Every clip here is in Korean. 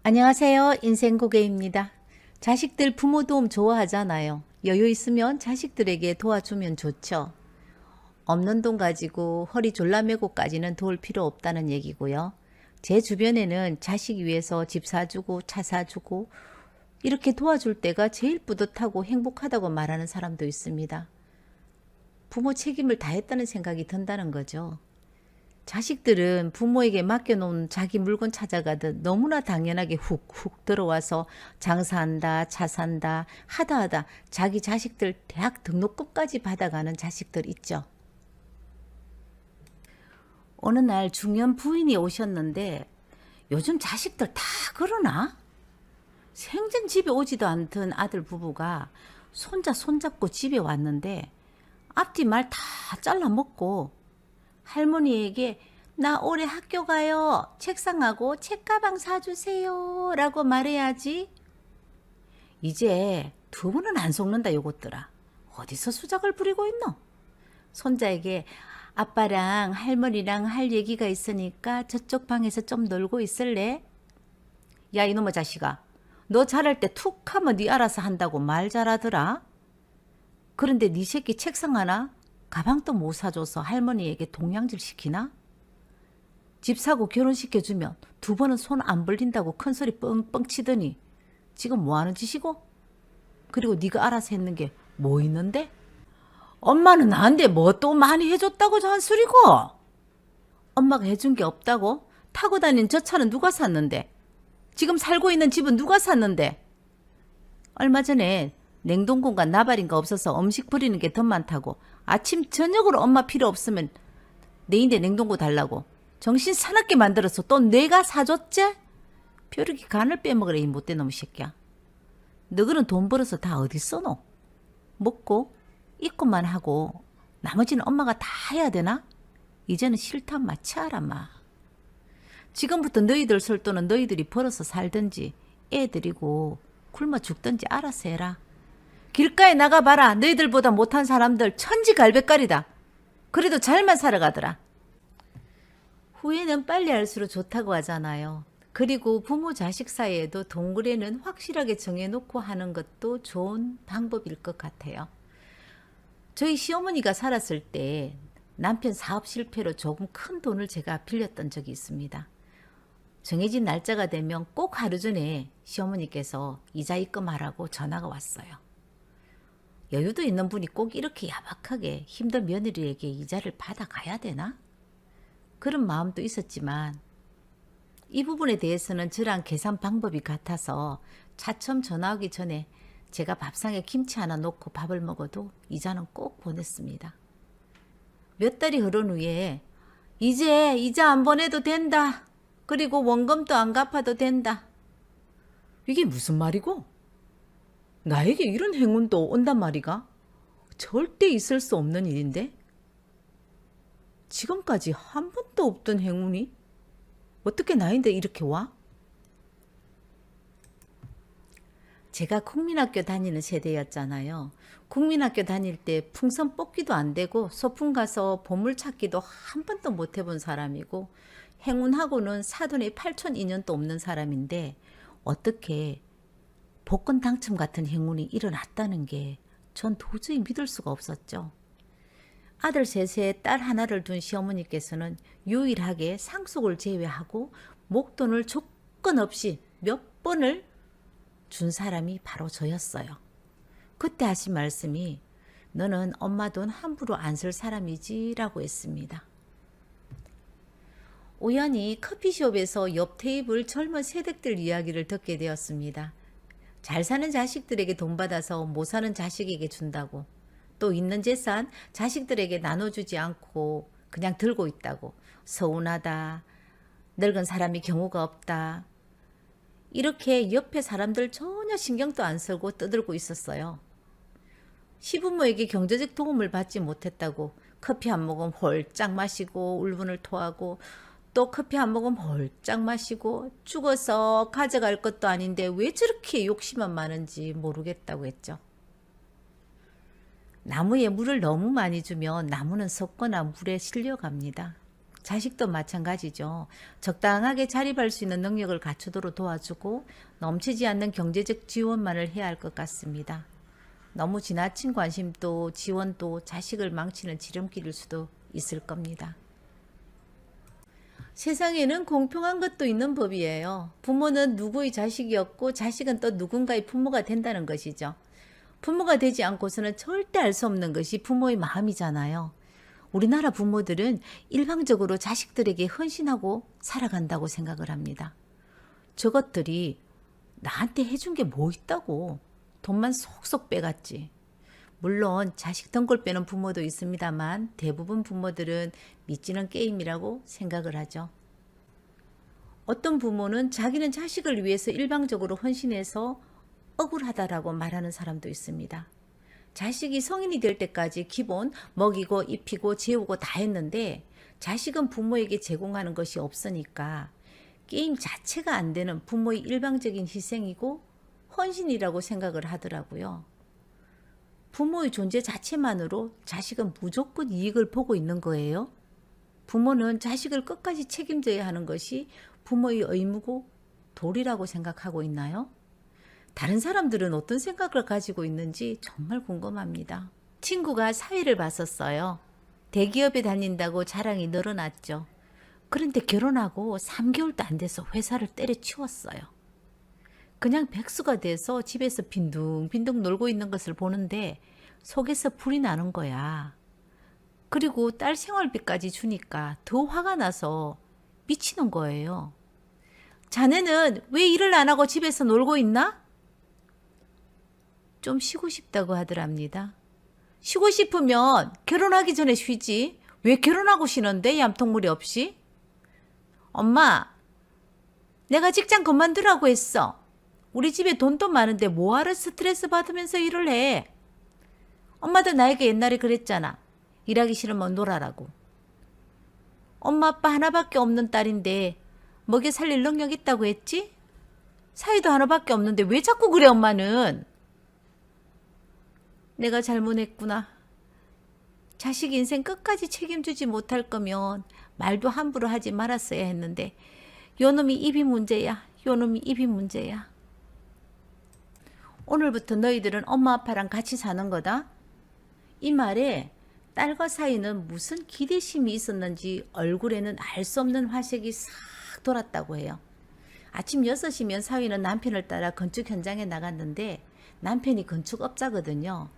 안녕하세요. 인생고개입니다. 자식들 부모 도움 좋아하잖아요. 여유 있으면 자식들에게 도와주면 좋죠. 없는 돈 가지고 허리 졸라매고까지는 도울 필요 없다는 얘기고요. 제 주변에는 자식 위해서 집 사주고 차 사주고 이렇게 도와줄 때가 제일 뿌듯하고 행복하다고 말하는 사람도 있습니다. 부모 책임을 다했다는 생각이 든다는 거죠. 자식들은 부모에게 맡겨놓은 자기 물건 찾아가듯 너무나 당연하게 훅훅 들어와서 장사한다, 차 산다, 하다 자기 자식들 대학 등록금까지 받아가는 자식들 있죠. 어느 날 중년 부인이 오셨는데 요즘 자식들 다 그러나? 생전 집에 오지도 않던 아들 부부가 손자 손잡고 집에 왔는데 앞뒤 말 다 잘라 먹고 할머니에게 나 올해 학교 가요. 책상하고 책가방 사주세요. 라고 말해야지. 이제 두 번은 안 속는다 요것들아. 어디서 수작을 부리고 있노? 손자에게 아빠랑 할머니랑 할 얘기가 있으니까 저쪽 방에서 좀 놀고 있을래? 야 이놈의 자식아. 너 잘할 때 툭 하면 네 알아서 한다고 말 잘하더라. 그런데 네 새끼 책상 하나 가방도 못 사줘서 할머니에게 동양질 시키나? 집 사고 결혼시켜주면 두 번은 손 안 벌린다고 큰소리 뻥뻥 치더니 지금 뭐하는 짓이고? 그리고 네가 알아서 했는 게 뭐 있는데? 엄마는 나한테 뭐 또 많이 해줬다고 잔소리고? 엄마가 해준 게 없다고? 타고 다닌 저 차는 누가 샀는데? 지금 살고 있는 집은 누가 샀는데? 얼마 전에 냉동고가 나발인가 없어서 음식 버리는 게 더 많다고 아침 저녁으로 엄마 필요 없으면 내인데 냉동고 달라고 정신 사납게 만들어서 또 내가 사줬지? 벼룩이 간을 빼먹으래 이 못된 놈의 새끼야. 너희는 돈 벌어서 다 어디 써노? 먹고 입고만 하고 나머지는 엄마가 다 해야 되나? 이제는 싫단 마 치아라 마. 지금부터 너희들 설 돈은 너희들이 벌어서 살든지 애들이고 굶어 죽든지 알아서 해라. 길가에 나가봐라. 너희들보다 못한 사람들 천지갈배깔이다. 그래도 잘만 살아가더라. 후회는 빨리 할수록 좋다고 하잖아요. 그리고 부모 자식 사이에도 동굴에는 확실하게 정해놓고 하는 것도 좋은 방법일 것 같아요. 저희 시어머니가 살았을 때 남편 사업 실패로 조금 큰 돈을 제가 빌렸던 적이 있습니다. 정해진 날짜가 되면 꼭 하루 전에 시어머니께서 이자 입금하라고 전화가 왔어요. 여유도 있는 분이 꼭 이렇게 야박하게 힘든 며느리에게 이자를 받아가야 되나? 그런 마음도 있었지만 이 부분에 대해서는 저랑 계산 방법이 같아서 차츰 전화 오기 전에 제가 밥상에 김치 하나 놓고 밥을 먹어도 이자는 꼭 보냈습니다. 몇 달이 흐른 후에 이제 이자 안 보내도 된다. 그리고 원금도 안 갚아도 된다. 이게 무슨 말이고? 나에게 이런 행운도 온단 말이가? 절대 있을 수 없는 일인데? 지금까지 한 번도 없던 행운이? 어떻게 나인데 이렇게 와? 제가 국민학교 다니는 세대였잖아요. 국민학교 다닐 때 풍선 뽑기도 안 되고 소풍 가서 보물찾기도 한 번도 못 해본 사람이고 행운하고는 사돈의 8촌 인연도 없는 사람인데 어떻게 복권 당첨 같은 행운이 일어났다는 게 전 도저히 믿을 수가 없었죠. 아들 셋에 딸 하나를 둔 시어머니께서는 유일하게 상속을 제외하고 목돈을 조건 없이 몇 번을 준 사람이 바로 저였어요. 그때 하신 말씀이 너는 엄마 돈 함부로 안 쓸 사람이지 라고 했습니다. 우연히 커피숍에서 옆 테이블 젊은 세댁들 이야기를 듣게 되었습니다. 잘 사는 자식들에게 돈 받아서 못 사는 자식에게 준다고, 또 있는 재산 자식들에게 나눠주지 않고 그냥 들고 있다고, 서운하다, 늙은 사람이 경우가 없다, 이렇게 옆에 사람들 전혀 신경도 안 쓰고 떠들고 있었어요. 시부모에게 경제적 도움을 받지 못했다고 커피 한 모금 홀짝 마시고 울분을 토하고 또 커피 한 모금 홀짝 마시고 죽어서 가져갈 것도 아닌데 왜 저렇게 욕심만 많은지 모르겠다고 했죠. 나무에 물을 너무 많이 주면 나무는 썩거나 물에 실려갑니다. 자식도 마찬가지죠. 적당하게 자립할 수 있는 능력을 갖추도록 도와주고 넘치지 않는 경제적 지원만을 해야 할 것 같습니다. 너무 지나친 관심도 지원도 자식을 망치는 지름길일 수도 있을 겁니다. 세상에는 공평한 것도 있는 법이에요. 부모는 누구의 자식이었고 자식은 또 누군가의 부모가 된다는 것이죠. 부모가 되지 않고서는 절대 알 수 없는 것이 부모의 마음이잖아요. 우리나라 부모들은 일방적으로 자식들에게 헌신하고 살아간다고 생각을 합니다. 저것들이 나한테 해준 게 뭐 있다고 돈만 속속 빼갔지. 물론 자식 등골 빼는 부모도 있습니다만 대부분 부모들은 믿지는 게임이라고 생각을 하죠. 어떤 부모는 자기는 자식을 위해서 일방적으로 헌신해서 억울하다라고 말하는 사람도 있습니다. 자식이 성인이 될 때까지 기본 먹이고 입히고 재우고 다 했는데 자식은 부모에게 제공하는 것이 없으니까 게임 자체가 안 되는 부모의 일방적인 희생이고 헌신이라고 생각을 하더라고요. 부모의 존재 자체만으로 자식은 무조건 이익을 보고 있는 거예요. 부모는 자식을 끝까지 책임져야 하는 것이 부모의 의무고 도리라고 생각하고 있나요? 다른 사람들은 어떤 생각을 가지고 있는지 정말 궁금합니다. 친구가 사회를 봤었어요. 대기업에 다닌다고 자랑이 늘어났죠. 그런데 결혼하고 3개월도 안 돼서 회사를 때려치웠어요. 그냥 백수가 돼서 집에서 빈둥빈둥 놀고 있는 것을 보는데 속에서 불이 나는 거야. 그리고 딸 생활비까지 주니까 더 화가 나서 미치는 거예요. 자네는 왜 일을 안 하고 집에서 놀고 있나? 좀 쉬고 싶다고 하더랍니다. 쉬고 싶으면 결혼하기 전에 쉬지. 왜 결혼하고 쉬는데 얌통물이 없이? 엄마, 내가 직장 그만두라고 했어. 우리 집에 돈도 많은데 뭐하러 스트레스 받으면서 일을 해. 엄마도 나에게 옛날에 그랬잖아. 일하기 싫으면 놀아라고. 엄마 아빠 하나밖에 없는 딸인데 먹여 살릴 능력 있다고 했지? 사이도 하나밖에 없는데 왜 자꾸 그래 엄마는? 내가 잘못했구나. 자식 인생 끝까지 책임지지 못할 거면 말도 함부로 하지 말았어야 했는데 요놈이 입이 문제야. 요놈이 입이 문제야. 오늘부터 너희들은 엄마 아빠랑 같이 사는 거다. 이 말에 딸과 사위는 무슨 기대심이 있었는지 얼굴에는 알 수 없는 화색이 싹 돌았다고 해요. 아침 6시면 사위는 남편을 따라 건축 현장에 나갔는데 남편이 건축업자거든요.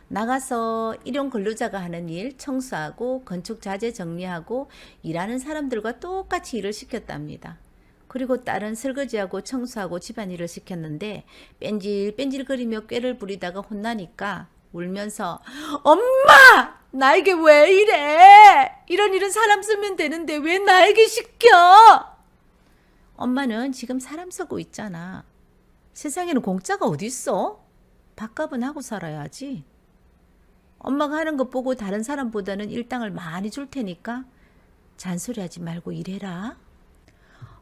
나가서 일용 근로자가 하는 일 청소하고 건축 자재 정리하고 일하는 사람들과 똑같이 일을 시켰답니다. 그리고 딸은 설거지하고 청소하고 집안일을 시켰는데 뺀질뺀질거리며 꾀를 부리다가 혼나니까 울면서 엄마! 나에게 왜 이래? 이런 일은 사람 쓰면 되는데 왜 나에게 시켜? 엄마는 지금 사람 쓰고 있잖아. 세상에는 공짜가 어딨어? 밥값은 하고 살아야지. 엄마가 하는 것 보고 다른 사람보다는 일당을 많이 줄 테니까 잔소리하지 말고 일해라.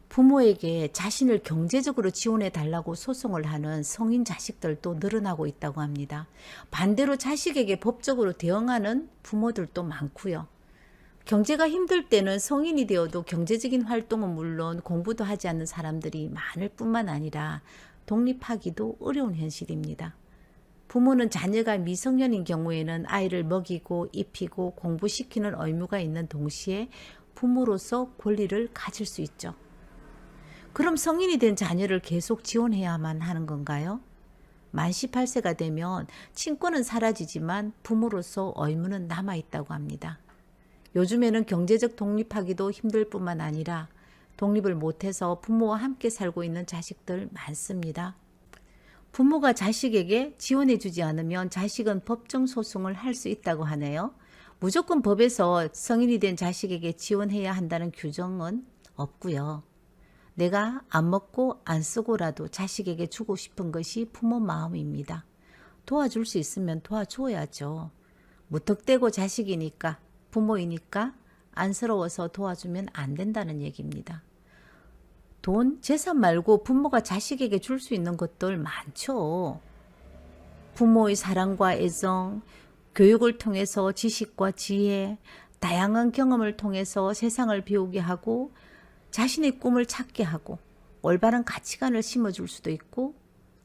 부모에게 자신을 경제적으로 지원해 달라고 소송을 하는 성인 자식들도 늘어나고 있다고 합니다. 반대로 자식에게 법적으로 대응하는 부모들도 많고요. 경제가 힘들 때는 성인이 되어도 경제적인 활동은 물론 공부도 하지 않는 사람들이 많을 뿐만 아니라 독립하기도 어려운 현실입니다. 부모는 자녀가 미성년인 경우에는 아이를 먹이고 입히고 공부시키는 의무가 있는 동시에 부모로서 권리를 가질 수 있죠. 그럼 성인이 된 자녀를 계속 지원해야만 하는 건가요? 만 18세가 되면 친권은 사라지지만 부모로서 의무는 남아있다고 합니다. 요즘에는 경제적 독립하기도 힘들 뿐만 아니라 독립을 못해서 부모와 함께 살고 있는 자식들 많습니다. 부모가 자식에게 지원해주지 않으면 자식은 법정 소송을 할 수 있다고 하네요. 무조건 법에서 성인이 된 자식에게 지원해야 한다는 규정은 없고요. 내가 안 먹고 안 쓰고라도 자식에게 주고 싶은 것이 부모 마음입니다. 도와줄 수 있으면 도와줘야죠. 무턱대고 자식이니까 부모이니까 안쓰러워서 도와주면 안 된다는 얘기입니다. 돈, 재산 말고 부모가 자식에게 줄 수 있는 것들 많죠. 부모의 사랑과 애정, 교육을 통해서 지식과 지혜, 다양한 경험을 통해서 세상을 배우게 하고 자신의 꿈을 찾게 하고 올바른 가치관을 심어줄 수도 있고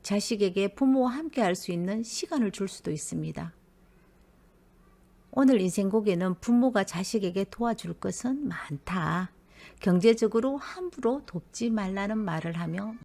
자식에게 부모와 함께 할 수 있는 시간을 줄 수도 있습니다. 오늘 인생곡에는 부모가 자식에게 도와줄 것은 많다. 경제적으로 함부로 돕지 말라는 말을 하며